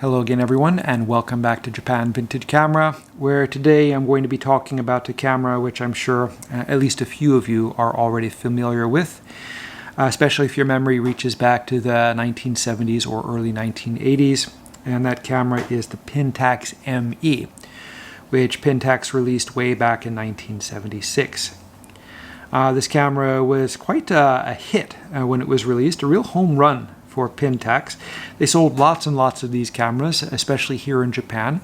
Hello again everyone, and welcome back to Japan Vintage Camera, where today I'm going to be talking about a camera which I'm sure at least a few of you are already familiar with, especially if your memory reaches back to the 1970s or early 1980s, and that camera is the Pentax ME, which Pentax released way back in 1976. This camera was quite a hit when it was released, a real home run for Pentax. They sold lots and lots of these cameras, especially here in Japan.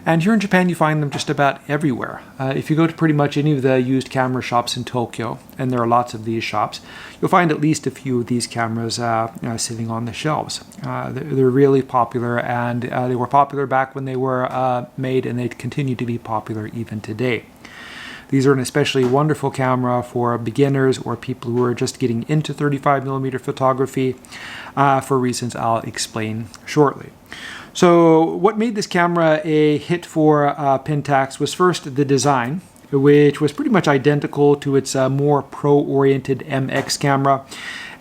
And here in Japan, you find them just about everywhere. If you go to pretty much any of the used camera shops in Tokyo, and there are lots of these shops, you'll find at least a few of these cameras sitting on the shelves. They're really popular, and they were popular back when they were made, and they continue to be popular even today. These are an especially wonderful camera for beginners or people who are just getting into 35mm photography for reasons I'll explain shortly. So what made this camera a hit for Pentax was first the design, which was pretty much identical to its more pro-oriented MX camera.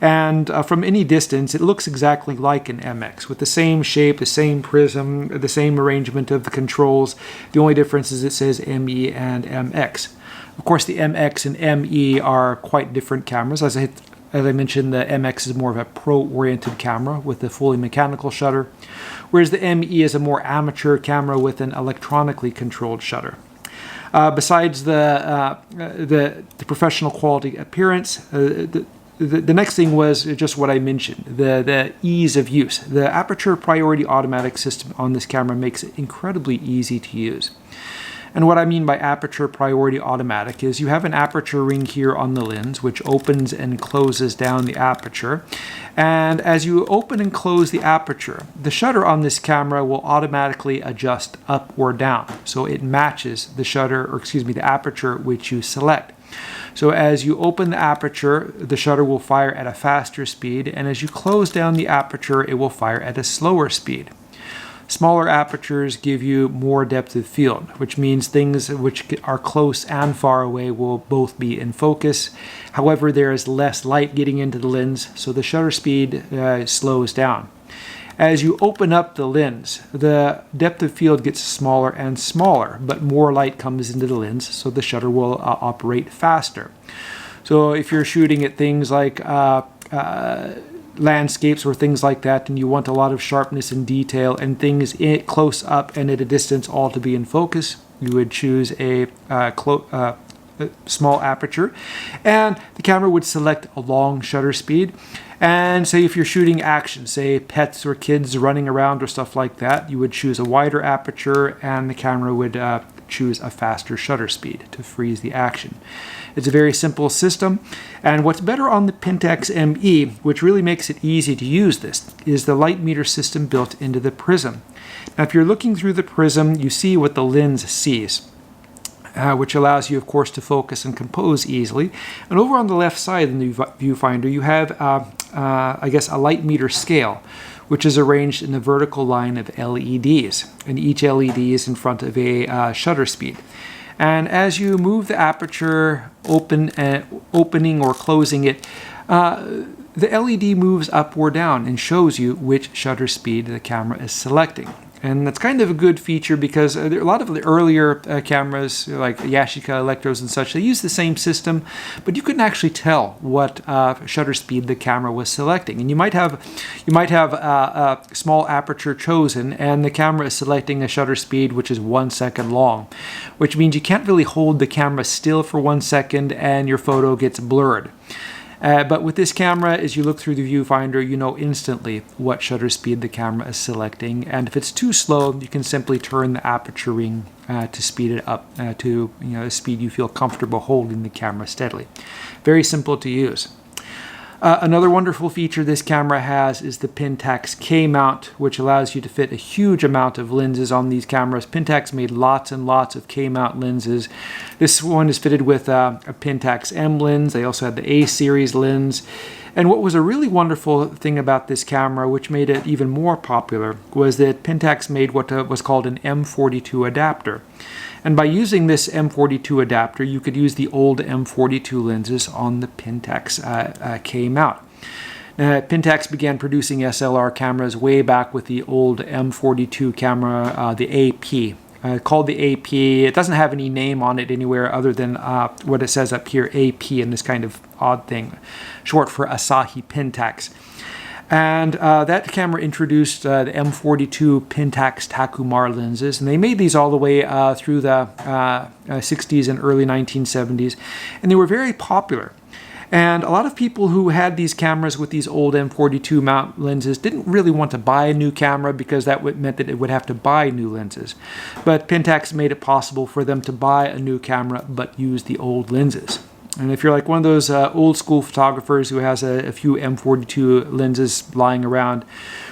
And from any distance, it looks exactly like an MX, with the same shape, the same prism, the same arrangement of the controls. The only difference is it says ME and MX. Of course, the MX and ME are quite different cameras. As I mentioned, the MX is more of a pro-oriented camera with a fully mechanical shutter, whereas the ME is a more amateur camera with an electronically controlled shutter. Besides the professional quality appearance, the next thing was just what I mentioned, the ease of use. The aperture priority automatic system on this camera makes it incredibly easy to use. And what I mean by aperture priority automatic is you have an aperture ring here on the lens which opens and closes down the aperture. And as you open and close the aperture, the shutter on this camera will automatically adjust up or down. So it matches the the aperture which you select. So as you open the aperture, the shutter will fire at a faster speed, and as you close down the aperture, it will fire at a slower speed. Smaller apertures give you more depth of field, which means things which are close and far away will both be in focus. However, there is less light getting into the lens, so the shutter speed slows down. As you open up the lens, the depth of field gets smaller and smaller, but more light comes into the lens, so the shutter will operate faster. So if you're shooting at things like landscapes or things like that, and you want a lot of sharpness and detail and things close up and at a distance all to be in focus, you would choose a small aperture, and the camera would select a long shutter speed. And say if you're shooting action, say pets or kids running around or stuff like that, you would choose a wider aperture, and the camera would choose a faster shutter speed to freeze the action. It's a very simple system, and what's better on the Pentax ME, which really makes it easy to use this, is the light meter system built into the prism. Now if you're looking through the prism, you see what the lens sees, which allows you, of course, to focus and compose easily. And over on the left side in the viewfinder, you have, I guess, a light meter scale, which is arranged in a vertical line of LEDs, and each LED is in front of a shutter speed. And as you move the aperture, opening or closing it, the LED moves up or down and shows you which shutter speed the camera is selecting. And that's kind of a good feature because a lot of the earlier cameras, like Yashica Electros and such, they use the same system, but you couldn't actually tell what shutter speed the camera was selecting. And you might have a small aperture chosen, and the camera is selecting a shutter speed which is 1 second long, which means you can't really hold the camera still for 1 second, and your photo gets blurred. But with this camera, as you look through the viewfinder, you know instantly what shutter speed the camera is selecting. And if it's too slow, you can simply turn the aperture ring to speed it up to a speed you feel comfortable holding the camera steadily. Very simple to use. Another wonderful feature this camera has is the Pentax K mount, which allows you to fit a huge amount of lenses on these cameras. Pentax made lots and lots of K mount lenses. This one is fitted with a Pentax M lens. They also had the A series lens. And what was a really wonderful thing about this camera, which made it even more popular, was that Pentax made what was called an M42 adapter. And by using this M42 adapter, you could use the old M42 lenses on the Pentax K mount. Pentax began producing SLR cameras way back with the old M42 camera, the AP. Called the AP. It doesn't have any name on it anywhere other than what it says up here, AP, and this kind of odd thing, short for Asahi Pentax. And that camera introduced the M42 Pentax Takumar lenses, and they made these all the way through the 60s and early 1970s, and they were very popular. And a lot of people who had these cameras with these old M42 mount lenses didn't really want to buy a new camera because that meant that it would have to buy new lenses. But Pentax made it possible for them to buy a new camera but use the old lenses. And if you're like one of those old school photographers who has a few M42 lenses lying around,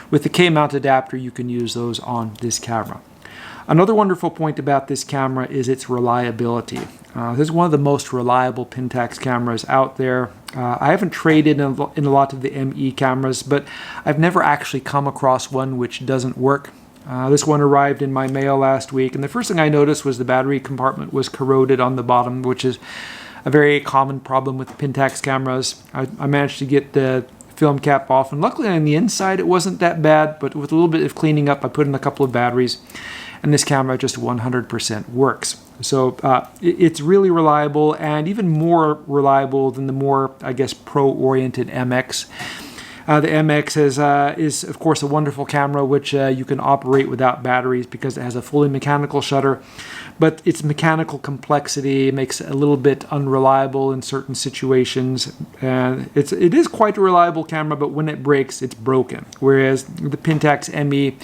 with the K-mount adapter you can use those on this camera. Another wonderful point about this camera is its reliability. This is one of the most reliable Pentax cameras out there. I haven't traded in a lot of the ME cameras, but I've never actually come across one which doesn't work. This one arrived in my mail last week, and the first thing I noticed was the battery compartment was corroded on the bottom, which is a very common problem with Pentax cameras. I managed to get the film cap off, and luckily on the inside it wasn't that bad, but with a little bit of cleaning up I put in a couple of batteries, and this camera just 100% works. So it's really reliable, and even more reliable than the more, I guess, pro-oriented MX. The MX is, of course, a wonderful camera which you can operate without batteries because it has a fully mechanical shutter, but its mechanical complexity makes it a little bit unreliable in certain situations. And it is quite a reliable camera, but when it breaks, it's broken, whereas the Pentax ME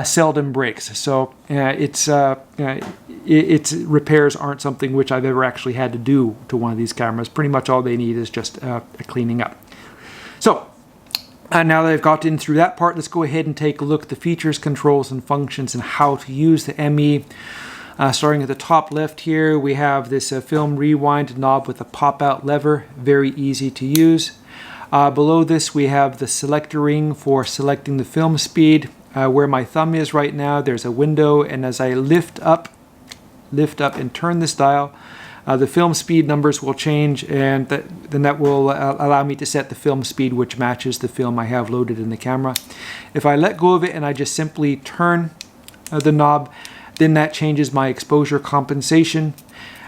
seldom breaks. So its repairs aren't something which I've ever actually had to do to one of these cameras. Pretty much all they need is just a cleaning up. So now that I've gotten through that part, let's go ahead and take a look at the features, controls, and functions and how to use the ME. Starting at the top left here, we have this film rewind knob with a pop-out lever, very easy to use. Below this, we have the selector ring for selecting the film speed. Where my thumb is right now, there's a window, and as I lift up and turn this dial, the film speed numbers will change, and then that will allow me to set the film speed which matches the film I have loaded in the camera. If I let go of it and I just simply turn the knob, then that changes my exposure compensation.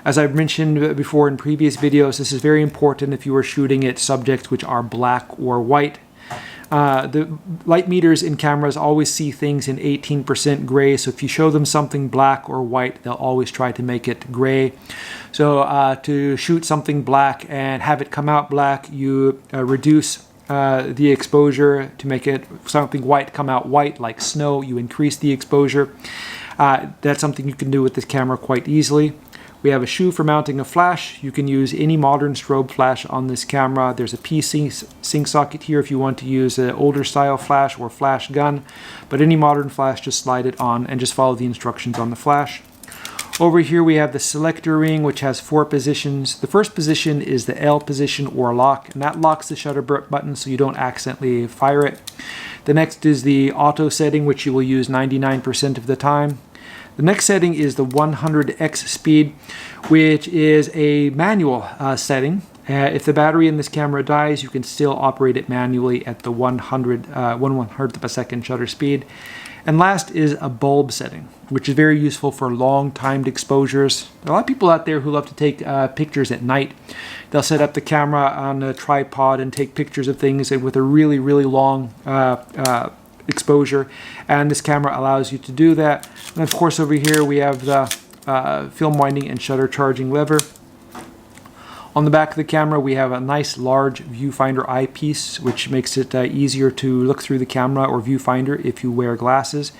As I've mentioned before in previous videos, this is very important if you are shooting at subjects which are black or white. The light meters in cameras always see things in 18% gray, so if you show them something black or white, they'll always try to make it gray. So to shoot something black and have it come out black, you reduce the exposure. To make it something white come out white, like snow, you increase the exposure. That's something you can do with this camera quite easily. We have a shoe for mounting a flash. You can use any modern strobe flash on this camera. There's a PC sync socket here if you want to use an older style flash or flash gun, but any modern flash, just slide it on and just follow the instructions on the flash. Over here we have the selector ring, which has 4 positions. The first position is the L position or lock, and that locks the shutter button so you don't accidentally fire it. The next is the auto setting, which you will use 99% of the time. The next setting is the 100x speed, which is a manual setting. If the battery in this camera dies, you can still operate it manually at the 1/100th of a second shutter speed. And last is a bulb setting, which is very useful for long timed exposures. There are a lot of people out there who love to take pictures at night. They'll set up the camera on a tripod and take pictures of things with a really, really long exposure, and this camera allows you to do that. And of course over here we have the film winding and shutter charging lever. On the back of the camera we have a nice large viewfinder eyepiece, which makes it easier to look through the camera or viewfinder if you wear glasses.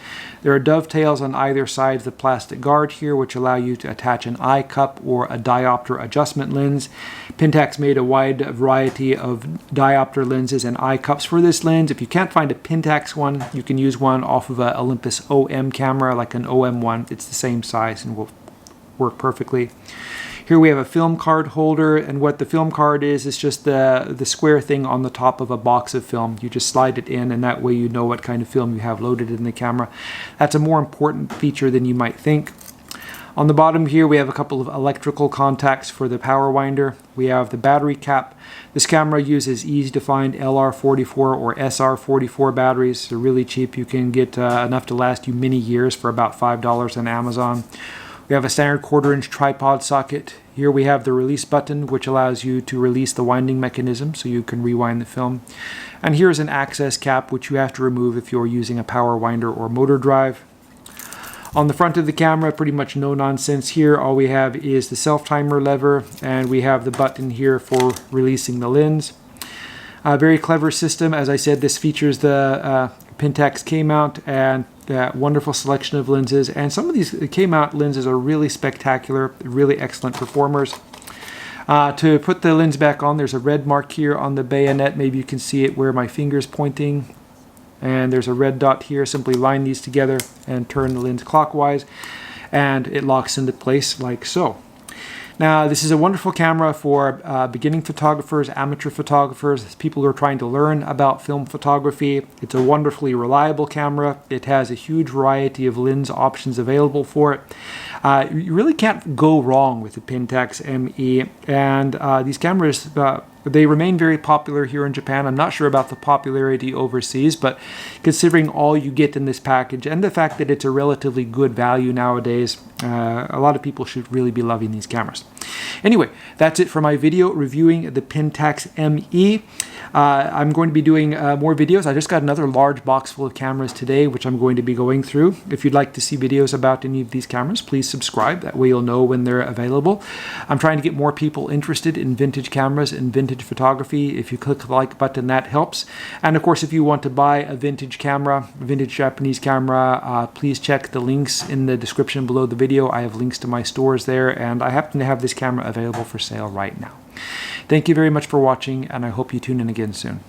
There are dovetails on either side of the plastic guard here, which allow you to attach an eye cup or a diopter adjustment lens. Pentax made a wide variety of diopter lenses and eye cups for this lens. If you can't find a Pentax one, you can use one off of an Olympus OM camera, like an OM1. It's the same size and will work perfectly. Here we have a film card holder, and what the film card is just the square thing on the top of a box of film. You just slide it in, and that way you know what kind of film you have loaded in the camera. That's a more important feature than you might think. On the bottom here we have a couple of electrical contacts for the power winder. We have the battery cap. This camera uses easy to find LR44 or SR44 batteries. They're really cheap. You can get enough to last you many years for about $5 on Amazon. We have a standard 1/4-inch tripod socket. Here we have the release button, which allows you to release the winding mechanism so you can rewind the film. And here's an access cap, which you have to remove if you're using a power winder or motor drive. On the front of the camera, pretty much no nonsense here. All we have is the self-timer lever, and we have the button here for releasing the lens. A very clever system. As I said, this features the Pentax K-mount and that wonderful selection of lenses. And some of these K-mount lenses are really spectacular, really excellent performers. To put the lens back on, there's a red mark here on the bayonet. Maybe you can see it where my finger's pointing. And there's a red dot here. Simply line these together and turn the lens clockwise, and it locks into place like so. Now, this is a wonderful camera for beginning photographers, amateur photographers, people who are trying to learn about film photography. It's a wonderfully reliable camera. It has a huge variety of lens options available for it. You really can't go wrong with the Pentax ME, and these cameras they remain very popular here in Japan. I'm not sure about the popularity overseas, but considering all you get in this package and the fact that it's a relatively good value nowadays, a lot of people should really be loving these cameras. Anyway, that's it for my video reviewing the Pentax ME. I'm going to be doing more videos. I just got another large box full of cameras today, which I'm going to be going through. If you'd like to see videos about any of these cameras, please subscribe. That way you'll know when they're available. I'm trying to get more people interested in vintage cameras and vintage photography. If you click the like button, that helps. And of course, if you want to buy a vintage camera, a vintage Japanese camera, please check the links in the description below the video. I have links to my stores there, and I happen to have this camera available for sale right now. Thank you very much for watching, and I hope you tune in again soon.